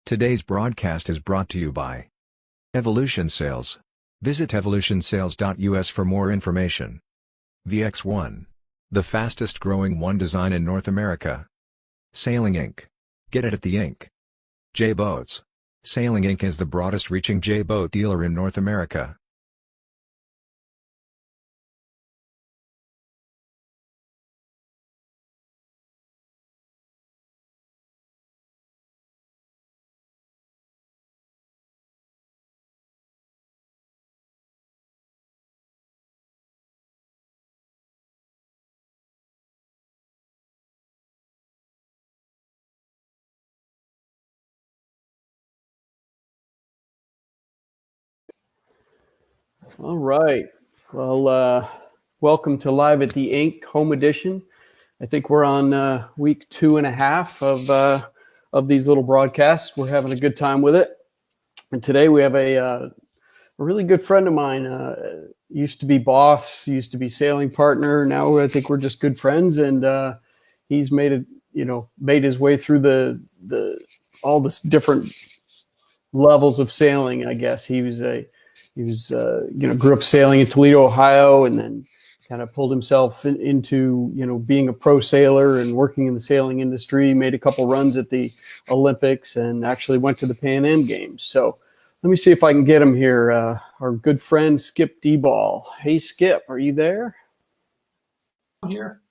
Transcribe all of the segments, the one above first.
Today's broadcast is brought to you by Evolution Sales. Visit evolutionsales.us for more information. VX1, the fastest growing one design in North America. Sailing Inc. Get it at the Inc. J Boats. Sailing Inc. is the broadest reaching J boat dealer in North America. All right. Well, welcome to Live at the Ink Home Edition. I think we're on week 2.5 of these little broadcasts. We're having a good time with it. And today we have a really good friend of mine. Used to be boss, used to be sailing partner. Now I think we're just good friends. And he's made his way through all this different levels of sailing. I guess he grew up sailing in Toledo, Ohio, and then kind of pulled himself into being a pro sailor and working in the sailing industry. Made a couple runs at the Olympics and actually went to the Pan Am Games. So let me see if I can get him here. Our good friend Skip Dieball. Hey, Skip, are you there? I'm here.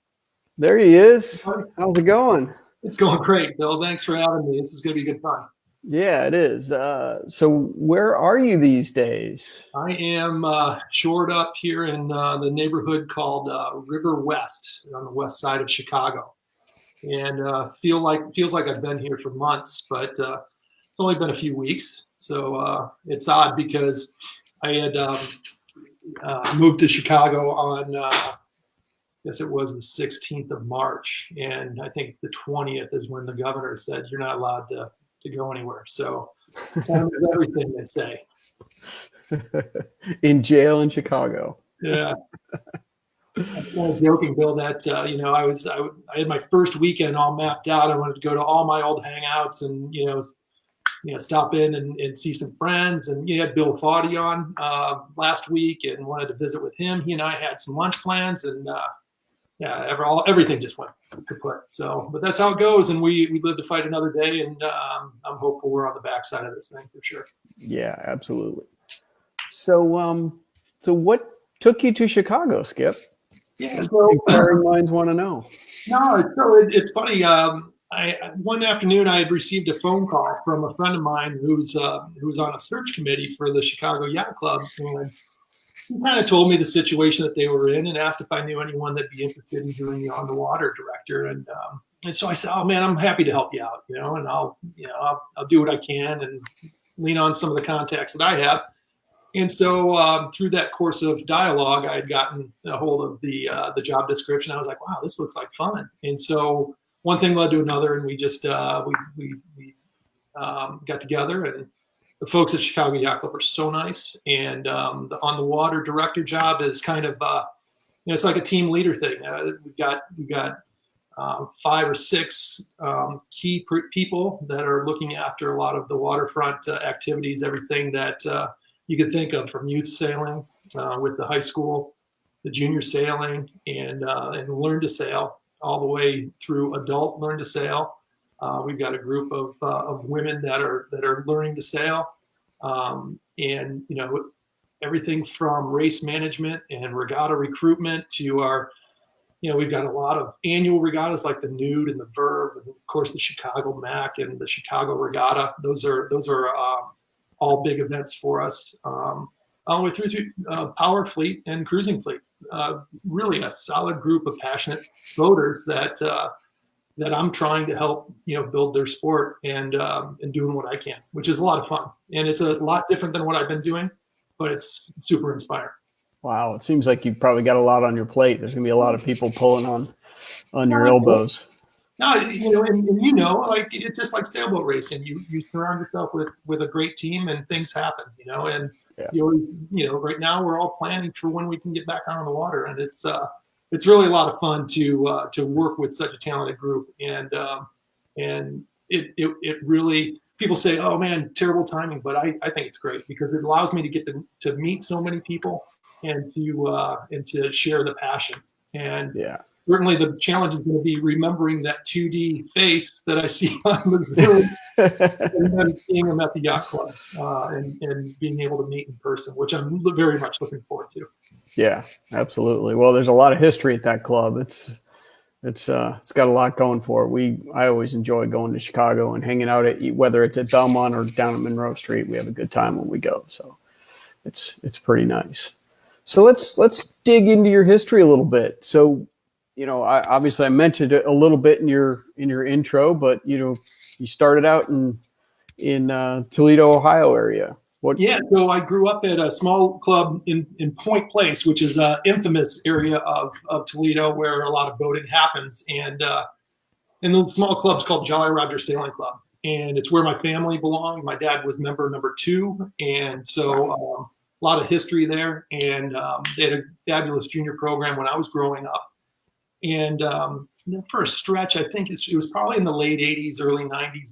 There he is. How's it going? It's going great, Bill. Thanks for having me. This is going to be good fun. Yeah, it is. So where are you these days? I am shored up here in the neighborhood called River West on the west side of Chicago, and feels like I've been here for months, but it's only been a few weeks. So it's odd because I had moved to Chicago on I guess it was the 16th of March, and I think the 20th is when the governor said you're not allowed to go anywhere. So time is everything, they say. In jail in Chicago. Yeah. I'm kind of joking, Bill, that I had my first weekend all mapped out. I wanted to go to all my old hangouts and stop in and see some friends. And you had Bill Foddy on last week and wanted to visit with him. He and I had some lunch plans, and everything just went kaput. So, but that's how it goes, and we live to fight another day, and I'm hopeful we're on the backside of this thing for sure. Yeah, absolutely. So, so what took you to Chicago, Skip? Yeah, so inquiring minds want to know. No, it's funny. One afternoon I had received a phone call from a friend of mine who's on a search committee for the Chicago Yacht Club, and he kind of told me the situation that they were in and asked if I knew anyone that'd be interested in doing the on the water director. And so I said, oh man, I'm happy to help you out, and I'll do what I can and lean on some of the contacts that I have. And so through that course of dialogue, I had gotten a hold of the job description. I was like, wow, this looks like fun. And so one thing led to another, and we just we got together, and the folks at Chicago Yacht Club are so nice. And the on the water director job is kind of it's like a team leader thing. We got 5 or 6 key people that are looking after a lot of the waterfront activities, everything that you could think of, from youth sailing with the high school, the junior sailing, and learn to sail, all the way through adult learn to sail. We've got a group of women that are learning to sail, and everything from race management and regatta recruitment to our, we've got a lot of annual regattas like the Nude and the Verve, and of course the Chicago Mac and the Chicago Regatta. Those are all big events for us, all the way through to Power Fleet and Cruising Fleet. Really a solid group of passionate boaters that I'm trying to help, build their sport and doing what I can, which is a lot of fun. And it's a lot different than what I've been doing, but it's super inspiring. Wow, it seems like you've probably got a lot on your plate. There's gonna be a lot of people pulling on your elbows. No, like it's just like sailboat racing. You surround yourself with a great team, and things happen. And you always, right now we're all planning for when we can get back out on the water, and it's really a lot of fun to work with such a talented group, and it really people say, "Oh man, terrible timing," but I think it's great because it allows me to get to meet so many people and to share the passion. And Yeah. certainly the challenge is going to be remembering that 2D face that I see on the Zoom and then seeing them at the yacht club and being able to meet in person, which I'm very much looking forward to. Yeah, absolutely. Well, there's a lot of history at that club. It's got a lot going for it. I always enjoy going to Chicago and hanging out whether it's at Belmont or down at Monroe Street. We have a good time when we go. So it's pretty nice. So let's dig into your history a little bit. So, obviously I mentioned it a little bit in your intro, but you started out in Toledo, Ohio area. Yeah, so I grew up at a small club in Point Place, which is an infamous area of Toledo where a lot of boating happens. And the small club's called Jolly Roger Sailing Club. And it's where my family belonged. My dad was member number 2. And so a lot of history there. And they had a fabulous junior program when I was growing up. And for a stretch, I think it was probably in the late 80s, early 90s.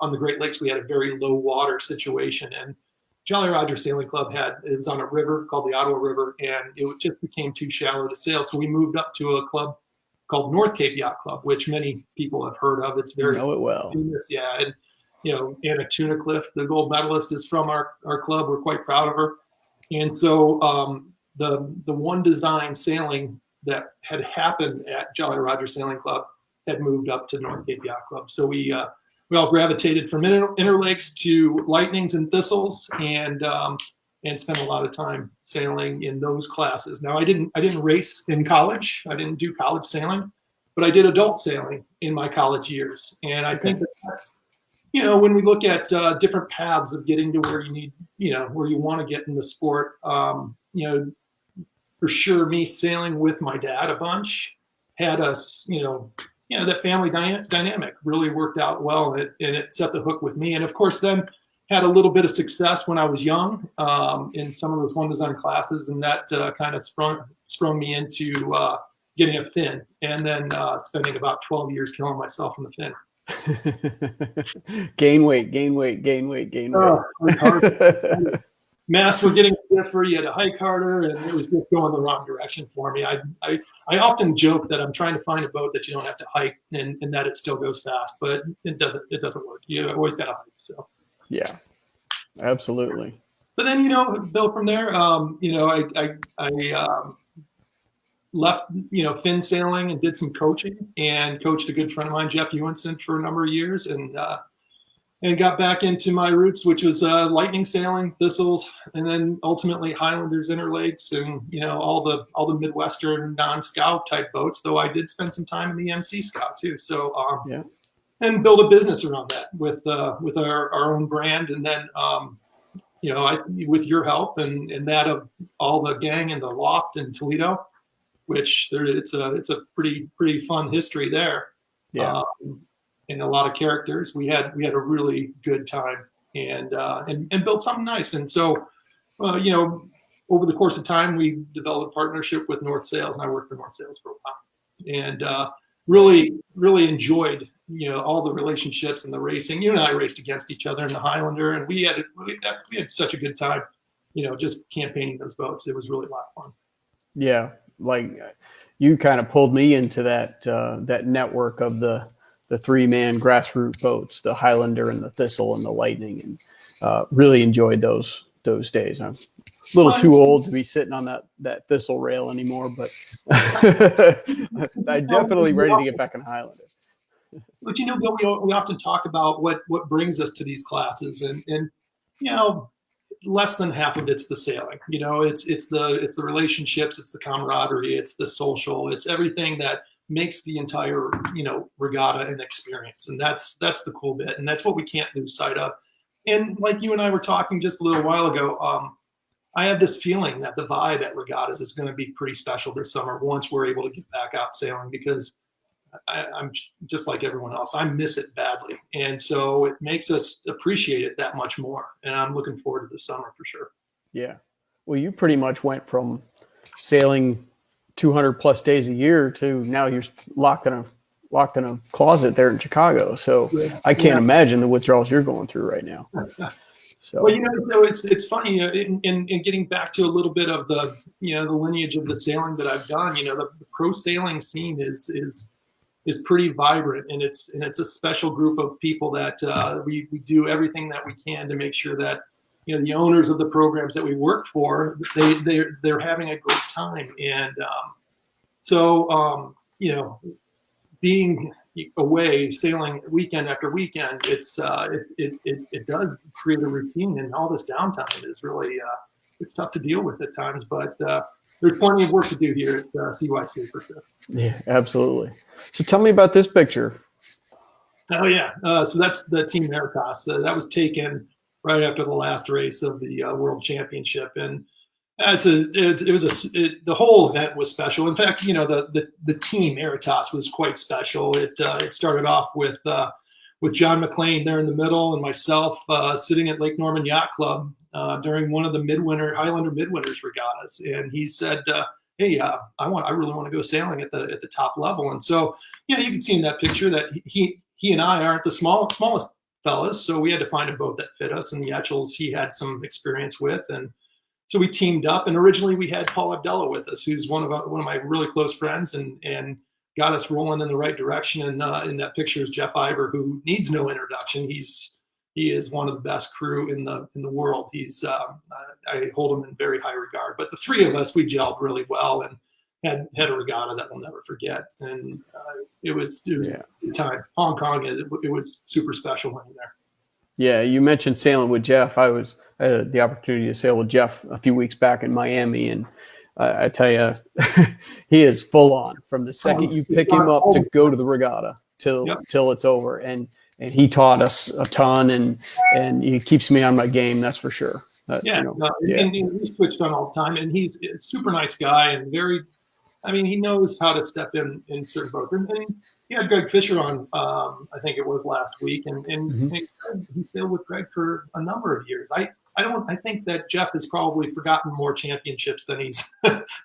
On the Great Lakes, we had a very low water situation. And Jolly Roger Sailing Club it was on a river called the Ottawa River, and it just became too shallow to sail. So we moved up to a club called North Cape Yacht Club, which many people have heard of. It's very know it well. famous, yeah. And Anna Tunnicliffe, the gold medalist, is from our club. We're quite proud of her. And so the one design sailing that had happened at Jolly Roger Sailing Club had moved up to North Cape Yacht Club. So we all gravitated from interlakes to lightnings and thistles, and spent a lot of time sailing in those classes. Now I didn't race in college. I didn't do college sailing, but I did adult sailing in my college years. And I think that's when we look at different paths of getting to where you need, where you want to get in the sport, for sure, me sailing with my dad a bunch had us, that family dynamic really worked out well, and it set the hook with me. And of course, then had a little bit of success when I was young in some of those one design classes, and that kind of sprung me into getting a fin, and then spending about 12 years killing myself in the fin. gain weight. Masts were getting stiffer. You had to hike harder, and it was just going the wrong direction for me. I often joke that I'm trying to find a boat that you don't have to hike, and that it still goes fast, but it doesn't work. You always got to hike. So yeah, absolutely. But then Bill, from there, I left fin sailing and did some coaching, and coached a good friend of mine, Jeff Ewenson, for a number of years, and got back into my roots, which was lightning sailing, thistles, and then ultimately Highlanders, interlakes, and all the Midwestern non-scout type boats. Though I did spend some time in the MC Scout too. So and build a business around that with our own brand, and then with your help and that of all the gang in the loft in Toledo, which it's a pretty fun history there. Yeah. And a lot of characters. We had a really good time and built something nice. And so, over the course of time, we developed a partnership with North Sails, and I worked for North Sails for a while, and really enjoyed all the relationships and the racing. You and I raced against each other in the Highlander, and we had such a good time, just campaigning those boats. It was really a lot of fun. Yeah, like you kind of pulled me into that network of the 3-man grassroots boats, the Highlander and the Thistle and the Lightning, and really enjoyed those days. I'm a little too old to be sitting on that Thistle rail anymore, but I'm definitely ready to get back on Highlander. But Bill, we often talk about what brings us to these classes, and less than half of it's the sailing. It's the relationships, it's the camaraderie, it's the social, it's everything that makes the entire regatta an experience, and that's the cool bit, and that's what we can't lose sight of. And like you and I were talking just a little while ago, I have this feeling that the vibe at regattas is going to be pretty special this summer once we're able to get back out sailing, because I'm just like everyone else. I miss it badly, and so it makes us appreciate it that much more, and I'm looking forward to this summer for sure. Yeah, well, you pretty much went from sailing 200 plus days a year to now you're locking locked in a closet there in Chicago. So I can't imagine the withdrawals you're going through right now. So. Well, so it's funny in getting back to a little bit of the the lineage of the sailing that I've done. The pro sailing scene is pretty vibrant, and it's a special group of people that we do everything that we can to make sure that the owners of the programs that we work for, they're having a great time. And being away sailing weekend after weekend, it does create a routine, and all this downtime is really it's tough to deal with at times, but there's plenty of work to do here at CYC for sure. Yeah, absolutely. So tell me about this picture. Oh yeah, so that's the Team Veritas. That was taken right after the last race of the World Championship, and the whole event was special. In fact, the Team Veritas was quite special. It started off with John McLean there in the middle, and myself sitting at Lake Norman Yacht Club during one of the Highlander Midwinters regattas, and he said, "Hey, I really want to go sailing at the top level." And so, you can see in that picture that he and I aren't the smallest fellas, so we had to find a boat that fit us. And the Etchells he had some experience with, and so we teamed up. And originally we had Paul Abdullah with us, who's one of my really close friends, and got us rolling in the right direction. And in that picture is Jeff Iver, who needs no introduction. He is one of the best crew in the world. I hold him in very high regard. But the three of us, we gelled really well and had a regatta that we'll never forget. And it was a time. Hong Kong, it was super special when you're there. Yeah, you mentioned sailing with Jeff. I had the opportunity to sail with Jeff a few weeks back in Miami, and I tell you, he is full on from the second you pick him up to go to the regatta till it's over. And he taught us a ton, and he keeps me on my game. That's for sure. And he switched on all the time, and he's a super nice guy and he knows how to step in certain boats. And he had Greg Fisher on, I think it was last week, and he sailed with Greg for a number of years. I think that Jeff has probably forgotten more championships than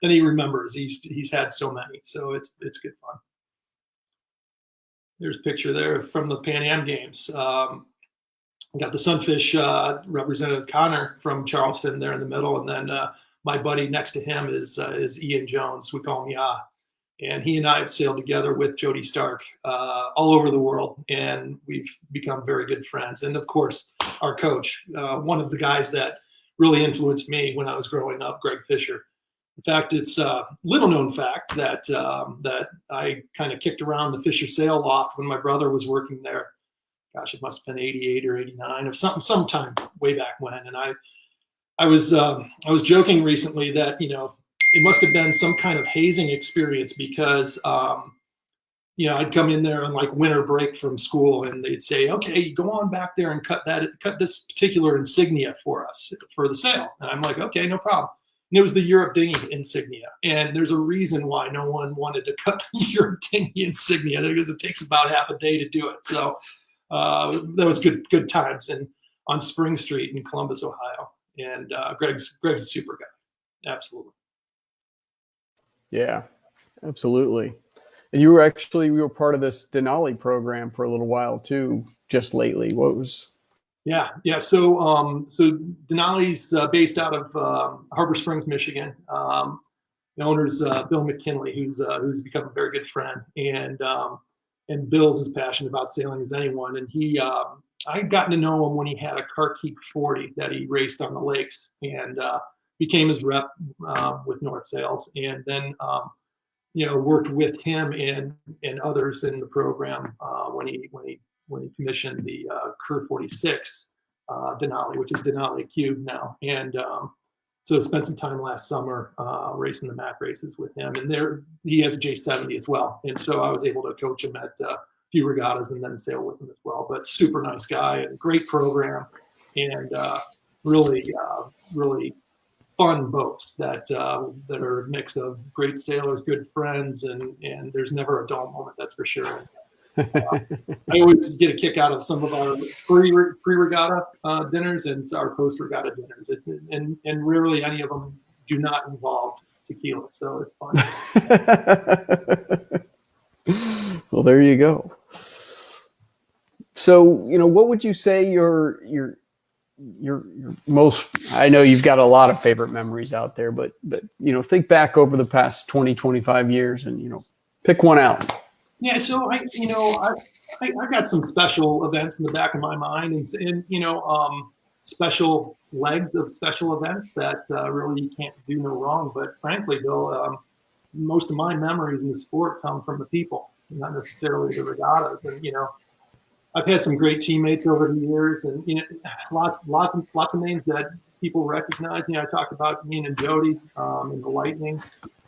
he remembers. He's had so many, so it's good fun. There's a picture there from the Pan Am Games. Got the Sunfish Representative Connor from Charleston there in the middle, and then my buddy next to him is Ian Jones. We call him Ya. And he and I have sailed together with Jody Stark all over the world, and we've become very good friends. And of course, our coach, one of the guys that really influenced me when I was growing up, Greg Fisher. In fact, it's a little known fact that I kind of kicked around the Fisher Sail Loft when my brother was working there. Gosh, it must have been 88 or 89 or sometime way back when. And I was joking recently that, it must have been some kind of hazing experience because, I'd come in there on like winter break from school, and they'd say, "Okay, go on back there and cut this particular insignia for us for the sail." And I'm like, "Okay, no problem." And it was the Europe dinghy insignia, and there's a reason why no one wanted to cut the Europe dinghy insignia, because it takes about half a day to do it. So that was good times, and on Spring Street in Columbus, Ohio. And Greg's a super guy, absolutely. Yeah, absolutely. And you were part of this Denali program for a little while too, just lately. What was? Yeah. So Denali's based out of Harbor Springs, Michigan. The owner's Bill McKinley, who's become a very good friend, and Bill's as passionate about sailing as anyone. And I gotten to know him when he had a Carkeek 40 that he raced on the lakes, and became his rep with North Sails, and then worked with him and others in the program when he commissioned the Cur 46 Denali, which is Denali Cube now. And so I spent some time last summer racing the MAC races with him, and he has a J70 as well, and so I was able to coach him at a few regattas and then sail with him as well. But super nice guy and great program, and really fun boats that are a mix of great sailors, good friends, and there's never a dull moment, that's for sure. I always get a kick out of some of our pre-regatta dinners and our post-regatta dinners, and rarely any of them do not involve tequila, so it's fun. Well, there you go. So, what would you say your most, I know you've got a lot of favorite memories out there, but think back over the past 20, 25 years and pick one out. Yeah, so I got some special events in the back of my mind, and special legs of special events that really you can't do no wrong. But frankly, Bill, most of my memories in the sport come from the people, not necessarily the regattas. And I've had some great teammates over the years, and lots of names that people recognize. I talked about me and Jody in the Lightning.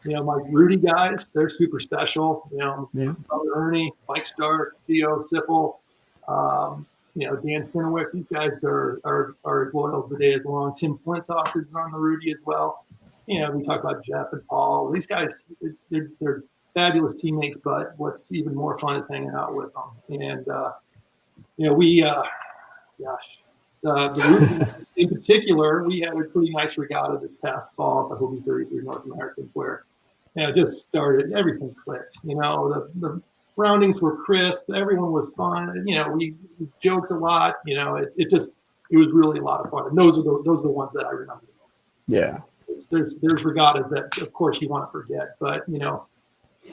My Rudy guys, they're super special. Yeah. Brother Ernie, Mike Stark, Theo Sipple, Dan Sinowik. These guys are as loyal as the day is long. Tim Flintoff is on the Rudy as well. We talk about Jeff and Paul. These guys, they're fabulous teammates, but what's even more fun is hanging out with them. And the Rudy in particular, we had a pretty nice regatta this past fall at the Hobie 33 North Americans where it just started, everything clicked. The roundings were crisp, everyone was fun. We joked a lot. It was really a lot of fun. And those are the ones that I remember the most. Yeah. There's regattas that, of course, you want to forget, but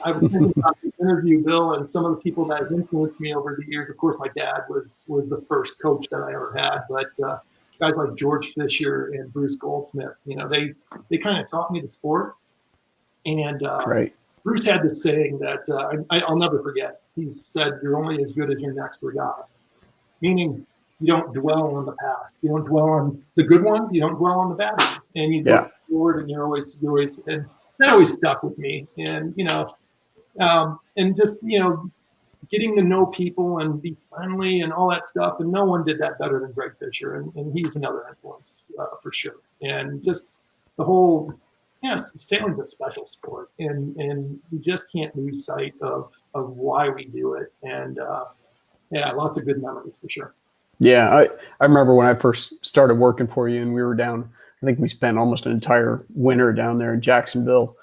I was thinking about this interview, Bill, and some of the people that have influenced me over the years. Of course, my dad was the first coach that I ever had, but guys like George Fisher and Bruce Goldsmith, they kind of taught me the sport. And right. Bruce had this saying that I'll never forget. He said, "You're only as good as your next regatta," meaning you don't dwell on the past. You don't dwell on the good ones. You don't dwell on the bad ones. And you look forward, and you're always, and that always stuck with me. And and just getting to know people and be friendly and all that stuff. And no one did that better than Greg Fisher, and he's another influence for sure. And just the whole. Yes, sailing's a special sport, and you just can't lose sight of why we do it. And lots of good memories for sure. Yeah, I remember when I first started working for you, and we were down. I think we spent almost an entire winter down there in Jacksonville,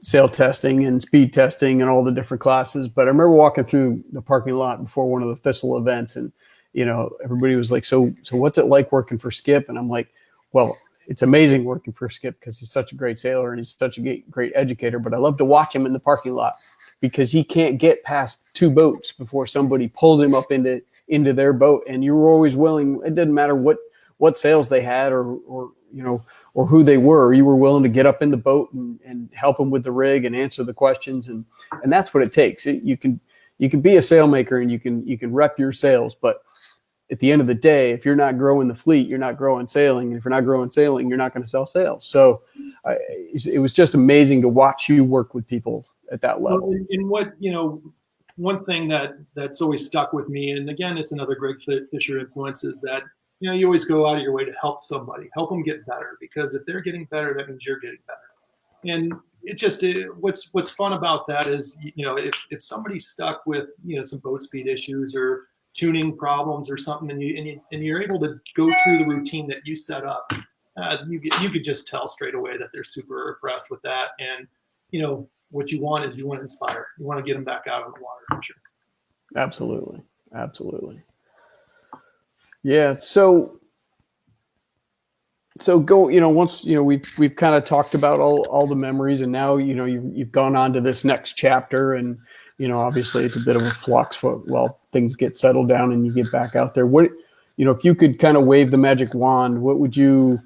sail testing and speed testing and all the different classes. But I remember walking through the parking lot before one of the Thistle events, and everybody was like, "So what's it like working for Skip?" And I'm like, "Well, it's amazing working for Skip because he's such a great sailor and he's such a great educator. But I love to watch him in the parking lot because he can't get past two boats before somebody pulls him up into their boat. And you were always willing. It didn't matter what sails they had or who they were. You were willing to get up in the boat and help them with the rig and answer the questions. And that's what it takes. You can be a sailmaker and you can rep your sails, but at the end of the day, if you're not growing the fleet, you're not growing sailing. And if you're not growing sailing, you're not going to sell sails. So it was just amazing to watch you work with people at that level. Well, and what, one thing that's always stuck with me, and again, it's another Greg Fisher influence, is that, you always go out of your way to help somebody, help them get better, because if they're getting better, that means you're getting better. And what's fun about that is, if somebody's stuck with, some boat speed issues or tuning problems or something, and you're able to go through the routine that you set up, you could just tell straight away that they're super impressed with that. And what you want is you want to inspire, you want to get them back out on the water for sure. Absolutely. Yeah. So go, once, we've kind of talked about all the memories, and now, you've gone on to this next chapter, and, obviously it's a bit of a flux while things get settled down and you get back out there. What, if you could kind of wave the magic wand, what would you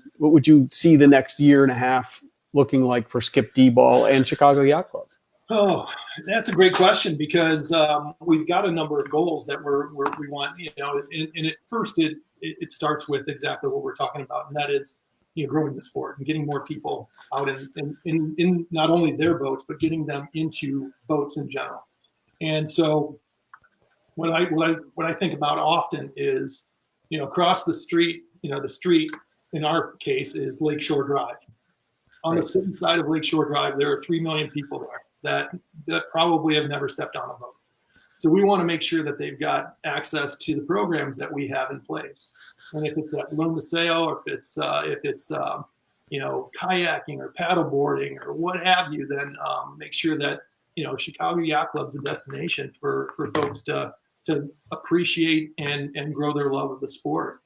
see the next year and a half looking like for Skip Dieball and Chicago Yacht Club? Oh, that's a great question, because we've got a number of goals that we want, and at first it starts with exactly what we're talking about, and that is, growing the sport and getting more people out in not only their boats, but getting them into boats in general. And so what I think about often is, across the street, the street in our case is Lakeshore Drive. On the city side of Lakeshore Drive, there are 3 million people there that probably have never stepped on a boat. So we want to make sure that they've got access to the programs that we have in place. And if it's that learn to sail, or if it's kayaking or paddleboarding or what have you, then make sure that Chicago Yacht Club's a destination for folks to appreciate and grow their love of the sport.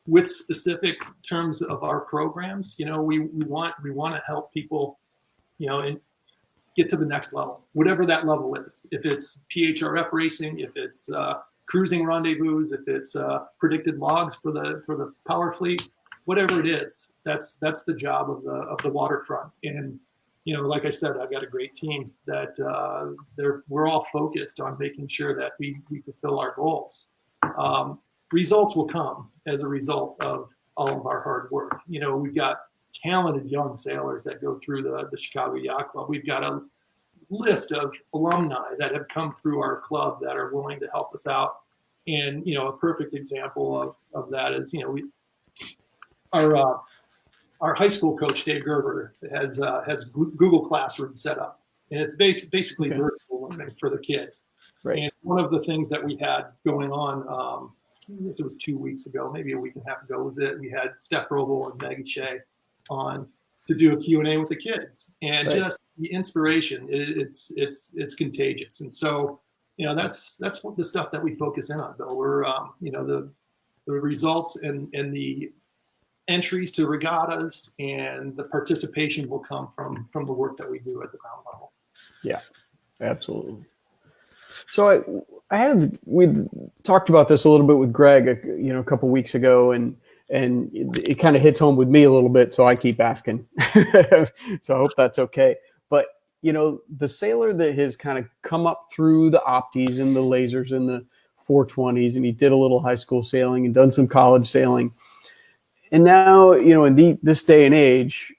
With specific terms of our programs, we want to help people, and get to the next level, whatever that level is. If it's PHRF racing, if it's cruising rendezvous, if it's predicted logs for the power fleet, whatever it is, that's the job of the waterfront. And like I said, I've got a great team that we're all focused on making sure that we fulfill our goals. Results will come as a result of all of our hard work. We've got talented young sailors that go through the Chicago Yacht Club. We've got a list of alumni that have come through our club that are willing to help us out. And, a perfect example of that is, our high school coach, Dave Gerber, has Google Classroom set up. And it's basically virtual learning for the kids. Right. And one of the things that we had going on, I guess it was 2 weeks ago, maybe a week and a half ago, was that we had Steph Roble and Maggie Shea on to do a Q&A with the kids. And just the inspiration, it's contagious. And so, that's what the stuff that we focus in on, though. We're, the results and the entries to regattas and the participation will come from the work that we do at the ground level. Yeah, absolutely. So we talked about this a little bit with Greg, a couple weeks ago, and it kind of hits home with me a little bit. So I keep asking. So I hope that's okay. But the sailor that has kind of come up through the opties and the lasers and the 420s, and he did a little high school sailing and done some college sailing, and now in this day and age,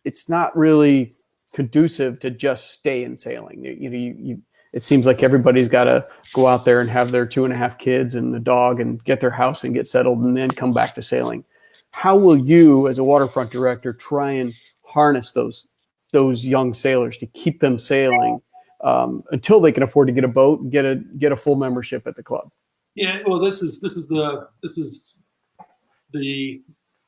it's not really conducive to just stay in sailing. It seems like everybody's got to go out there and have their 2.5 kids and the dog and get their house and get settled and then come back to sailing. How will you, as a waterfront director, try and harness those young sailors to keep them sailing until they can afford to get a boat and get a full membership at the club? Yeah, well, this is the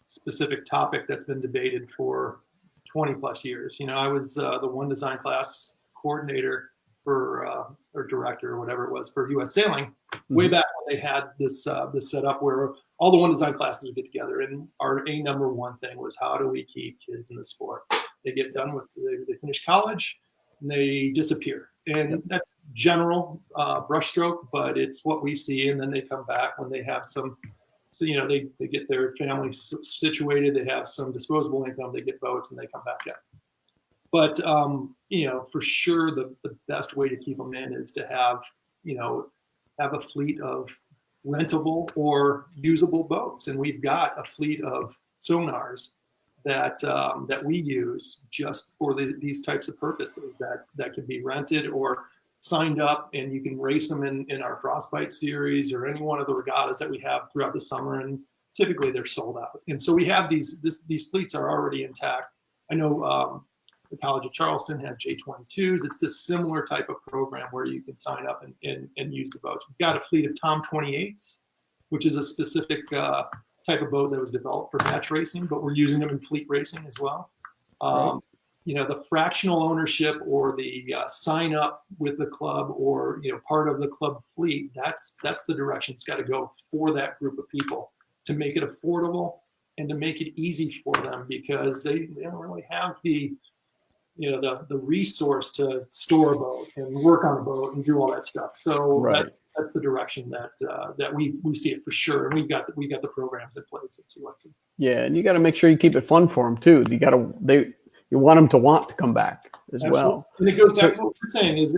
specific topic that's been debated for 20 plus years. I was the one design class coordinator or director or whatever it was for U.S. Sailing way back when they had this set up where all the one design classes would get together, and our number one thing was, how do we keep kids in the sport? They get done with they finish college and they disappear, and that's general brushstroke, but it's what we see. And then they come back when they have some, so they get their family situated, they have some disposable income, they get boats, and they come back in. But, for sure, the best way to keep them in is to have a fleet of rentable or usable boats. And we've got a fleet of sonars that we use just for these types of purposes that can be rented or signed up, and you can race them in our Frostbite series or any one of the regattas that we have throughout the summer. And typically they're sold out. And so we have these fleets are already intact. I know, the College of Charleston has J22s. It's this similar type of program where you can sign up and use the boats. We've got a fleet of Tom 28s, which is a specific type of boat that was developed for match racing, but we're using them in fleet racing as well. Right. The fractional ownership or the sign up with the club or part of the club fleet, that's the direction it's got to go for that group of people, to make it affordable and to make it easy for them, because they don't really have the resource to store a boat and work on a boat and do all that stuff. So that's the direction that we see it for sure. And we've got the programs in place at CYC. Yeah, and you got to make sure you keep it fun for them too. You want them to want to come back as well. And it goes back to what we're saying is,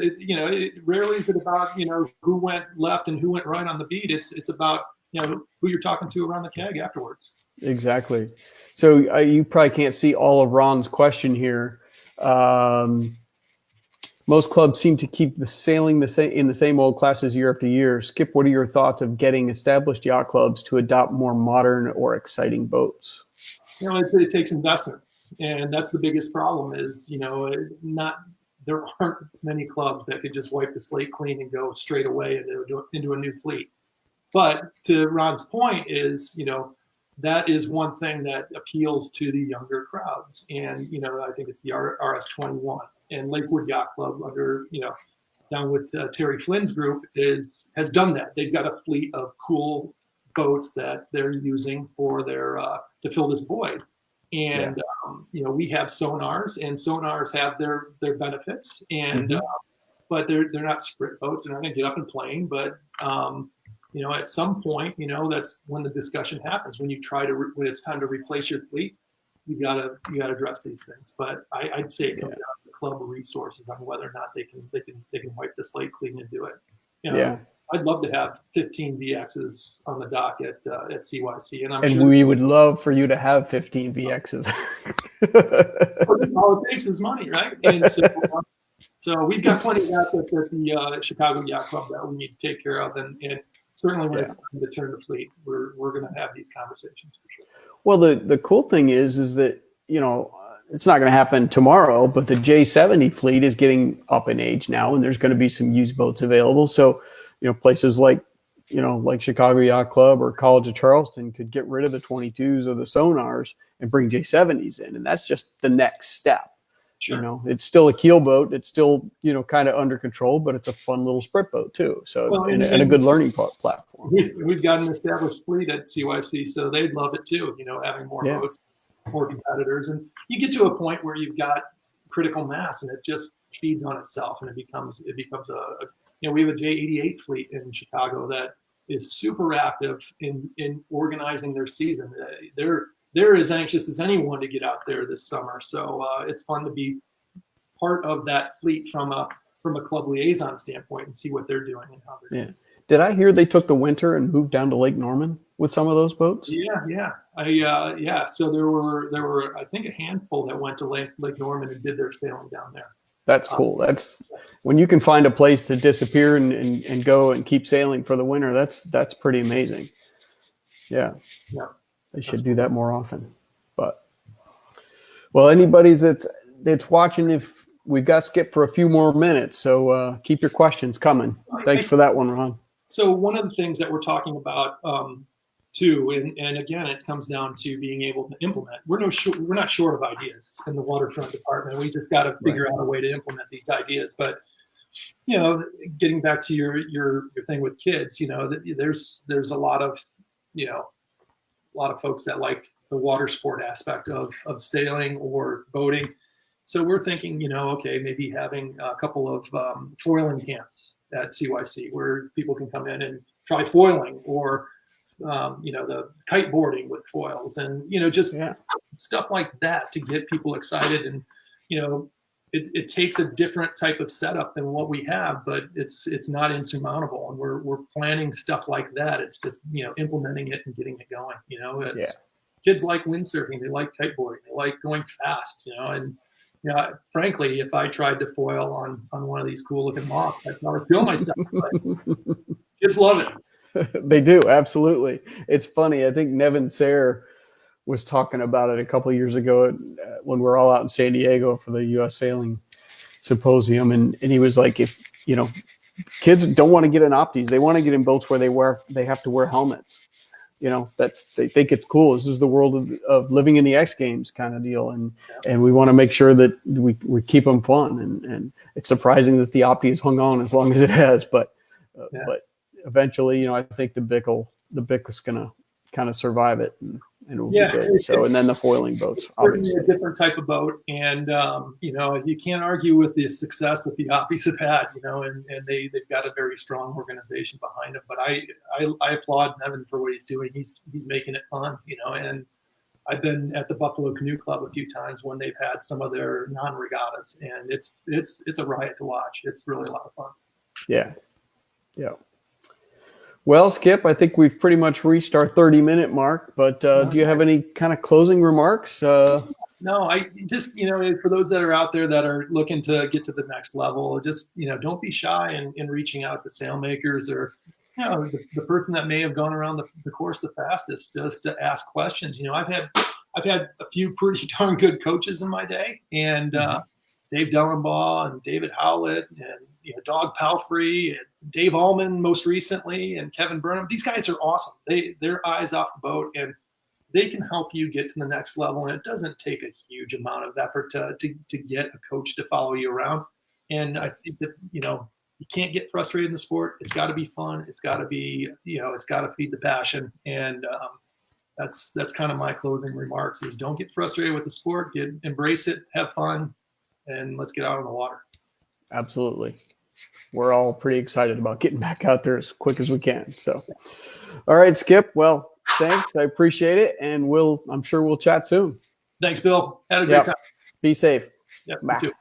rarely is it about, who went left and who went right on the beat. It's about, who you're talking to around the keg afterwards. Exactly. So you probably can't see all of Ron's question here. Most clubs seem to keep the sailing in the same old classes year after year. Skip, what are your thoughts of getting established yacht clubs to adopt more modern or exciting boats? It takes investment, and that's the biggest problem. Is there aren't many clubs that could just wipe the slate clean and go straight away into a new fleet. But to Ron's point is, that is one thing that appeals to the younger crowds. And, I think it's the RS-21 and Lakewood Yacht Club under, down with Terry Flynn's group has done that. They've got a fleet of cool boats that they're using for their, to fill this void. And, we have sonars, and sonars have their benefits, and, but they're not sprint boats. They're not going to get up and plane, but, at some point, that's when the discussion happens. When it's time to replace your fleet, you gotta address these things. But I'd say it comes down to the club resources on whether or not they can wipe the slate clean and do it. I'd love to have 15 VXs on the dock at CYC, and sure we would love for you to have 15 VXs. All it takes is money, right? And so we've got plenty of assets at the Chicago Yacht Club that we need to take care of, and certainly when it's time to turn the fleet, we're going to have these conversations for sure. Well, the cool thing is that, it's not going to happen tomorrow, but the J70 fleet is getting up in age now, and there's going to be some used boats available. So, places like Chicago Yacht Club or College of Charleston could get rid of the 22s or the sonars and bring J70s in. And that's just the next step. Sure. It's still a keel boat. It's still, kind of under control, but it's a fun little sprint boat too. So, and a good learning platform. We've got an established fleet at CYC, so they'd love it too, having more boats, more competitors. And you get to a point where you've got critical mass and it just feeds on itself, and it becomes we have a J88 fleet in Chicago that is super active in organizing their season. They're as anxious as anyone to get out there this summer. So it's fun to be part of that fleet from a club liaison standpoint and see what they're doing and how they're doing. Did I hear they took the winter and moved down to Lake Norman with some of those boats? Yeah. So there were I think a handful that went to Lake Norman and did their sailing down there. That's cool. That's when you can find a place to disappear and go and keep sailing for the winter. That's pretty amazing. Yeah. They should do that more often. But anybody that's watching, if we've got Skip for a few more minutes, so keep your questions coming. Thanks for that one, Ron. So one of the things that we're talking about too, and again, it comes down to being able to implement. We're not short of ideas in the waterfront department. We just got to figure out a way to implement these ideas. But getting back to your thing with kids, there's a lot of folks that like the water sport aspect of sailing or boating. So we're thinking, maybe having a couple of foiling camps at CYC where people can come in and try foiling, or the kite boarding with foils, and stuff like that to get people excited. And it takes a different type of setup than what we have, but it's not insurmountable, and we're planning stuff like that. It's just implementing it and getting it going. Kids like windsurfing, they like kiteboarding, they like going fast. And frankly, if I tried to foil on one of these cool looking moths, I'd probably kill myself. But kids love it. They do, absolutely. It's funny. I think Nevin Sayre was talking about it a couple of years ago when we were all out in San Diego for the U.S. Sailing Symposium, and he was like, if kids don't want to get in opties, they want to get in boats where they have to wear helmets. They think it's cool. This is the world of living in the X Games kind of deal, and we want to make sure that we keep them fun. And it's surprising that the opti has hung on as long as it has, but eventually, I think the Bic is going to kind of survive it, and it'll be good. So, and then the foiling boats, obviously. A different type of boat, and you can't argue with the success that the Oppies have had, and they've got a very strong organization behind them. But I applaud Nevin for what he's doing. He's making it fun, and I've been at the Buffalo Canoe Club a few times when they've had some of their non-regattas, and it's a riot to watch. It's really a lot of fun. Yeah. Well, Skip, I think we've pretty much reached our 30-minute mark, but do you have any kind of closing remarks? No, I just, for those that are out there that are looking to get to the next level, just, don't be shy in reaching out to sailmakers or, the person that may have gone around the course the fastest, just to ask questions. I've had a few pretty darn good coaches in my day, and Dave Dellenbaugh and David Howlett and Dog Palfrey and Dave Allman most recently, and Kevin Burnham. These guys are awesome. They're eyes off the boat, and they can help you get to the next level. And it doesn't take a huge amount of effort to get a coach to follow you around. And I think that, you can't get frustrated in the sport. It's got to be fun. It's got to be, it's got to feed the passion. And that's kind of my closing remarks is don't get frustrated with the sport, embrace it, have fun, and let's get out on the water. Absolutely. We're all pretty excited about getting back out there as quick as we can. So, all right, Skip. Well, thanks. I appreciate it. And I'm sure we'll chat soon. Thanks, Bill. Had a great time. Be safe. Yeah, Bye. you too.